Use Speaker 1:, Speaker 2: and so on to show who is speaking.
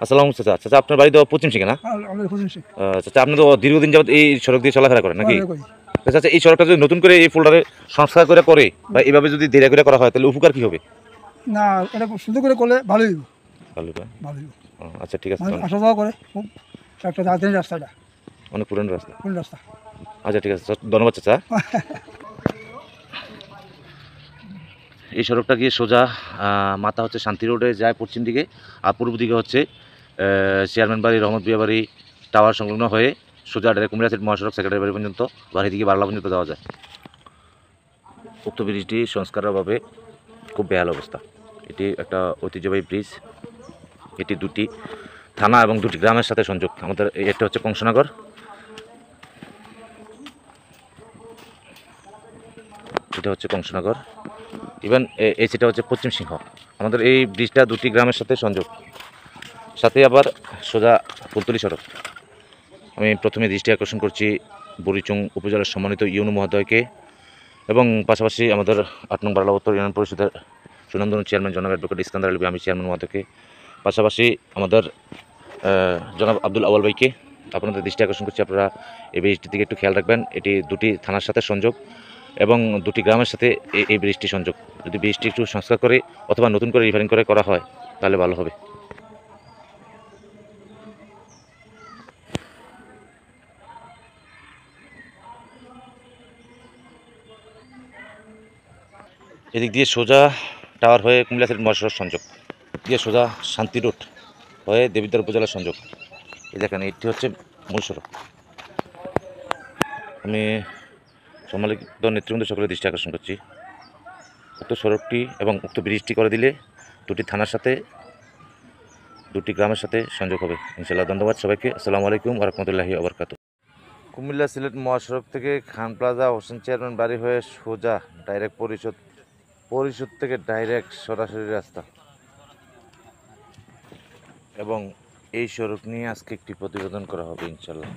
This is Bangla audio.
Speaker 1: আসসালামু চাচা। চাচা আপনার বাড়ি তো পশ্চিম সিংহে না?
Speaker 2: আমাদের খুশি সে
Speaker 1: চাচা আপনি তো দীর্ঘদিন যাবত এই সড়ক দিয়ে চলাফেরা করেন নাকি?
Speaker 2: করি।
Speaker 1: তো চাচা এই সড়কটা যদি নতুন করে এই ফোল্ডারে সংস্কার করে বা এইভাবে যদি ধীরে করে করা হয় তাহলে উপকার কি হবে?
Speaker 2: না, এটা সুন্দর করে করলে ভালোই হইব,
Speaker 1: ভালো হবে।
Speaker 2: ভালোই হইব।
Speaker 1: আচ্ছা ঠিক আছে।
Speaker 2: মানুষ আসা যাওয়া করে খুব একটা রাজধানী রাস্তাটা,
Speaker 1: অনেক পুরানো রাস্তা।
Speaker 2: কোন রাস্তা।
Speaker 1: আচ্ছা ঠিক আছে, ধন্যবাদ চাচা। এই সড়কটা গিয়ে সোজা মাথা হচ্ছে শান্তি রোডে যায় পশ্চিম দিকে, আর পূর্ব দিকে হচ্ছে চেয়ারম্যান বাড়ি, রহমত বিয়া বাড়ি, টাওয়ার সংলগ্ন হয়ে সোজা ডাইরেক্ট কুমিল্লা সিটি মহাসড়ক সেক্রেটারি বাড়ি পর্যন্ত, বাড়ি থেকে বারলা পর্যন্ত যাওয়া যায়। উক্ত ব্রিজটি সংস্কারের অভাবে খুব বেহাল অবস্থা। এটি একটা ঐতিহ্যবাহী ব্রিজ। এটি দুটি থানা এবং দুটি গ্রামের সাথে সংযোগ। আমাদের একটা হচ্ছে কংসনগর, এটা হচ্ছে কংসনগর, ইভেন এই সেটা হচ্ছে পশ্চিম সিংহ। আমাদের এই ব্রিজটা দুটি গ্রামের সাথে সংযোগ, সাথে আবার সোজা ফুলতলি সড়ক। আমি প্রথমে দৃষ্টি আকর্ষণ করছি বুড়িচুং উপজেলার সম্মানিত ইউনু মহোদয়কে এবং পাশাপাশি আমাদের ৮ নং বারলা উত্তর ইউনিয়ন পরিষদের সুনামধন্য চেয়ারম্যান জনাব অ্যাডভোকেট ইস্কান্দার আলী আমি চেয়ারম্যান মহোদয়কে, পাশাপাশি আমাদের জনাব আব্দুল আওয়াল ভাইকে আপনাদের দৃষ্টি আকর্ষণ করছি, আপনারা এই ব্রিজটির দিকে একটু খেয়াল রাখবেন। এটি দুটি থানার সাথে সংযোগ এবং দুটি গ্রামের সাথে এই ব্রিজটি সংযোগ। যদি ব্রিজটি একটু সংস্কার করে অথবা নতুন করে রিফারিং করে করা হয় তাহলে ভালো হবে। এদিক দিয়ে সোজা টাওয়ার হয়ে কুমিল্লা সিটি মহাসড়ক সংযোগ, দিয়ে সোজা শান্তি রোড হয়ে দেবিদ্বার উপজেলার সংযোগ। এই দেখেন এটি হচ্ছে মূল সড়ক। আমি সম্মানিত নেতৃবৃন্দ সকলের দৃষ্টি আকর্ষণ করছি, উক্ত সড়কটি এবং উক্ত ব্রিজটি করে দিলে দুটি থানার সাথে দুটি গ্রামের সাথে সংযোগ হবে ইনশাআল্লাহ। ধন্যবাদ সবাইকে। আসসালামু আলাইকুম ওয়া রাহমাতুল্লাহি ওয়া বারাকাতুহু। কুমিল্লা সিলেট মহাসড়ক থেকে খান প্লাজা হোসেন চেয়ারম্যান বাড়ি হয়ে সোজা ডাইরেক্ট পরিষদ থেকে ডাইরেক্ট সরাসরি রাস্তা, এবং এই সড়ক নিয়ে আজকে একটি প্রতিবেদন করা হবে ইনশাআল্লাহ।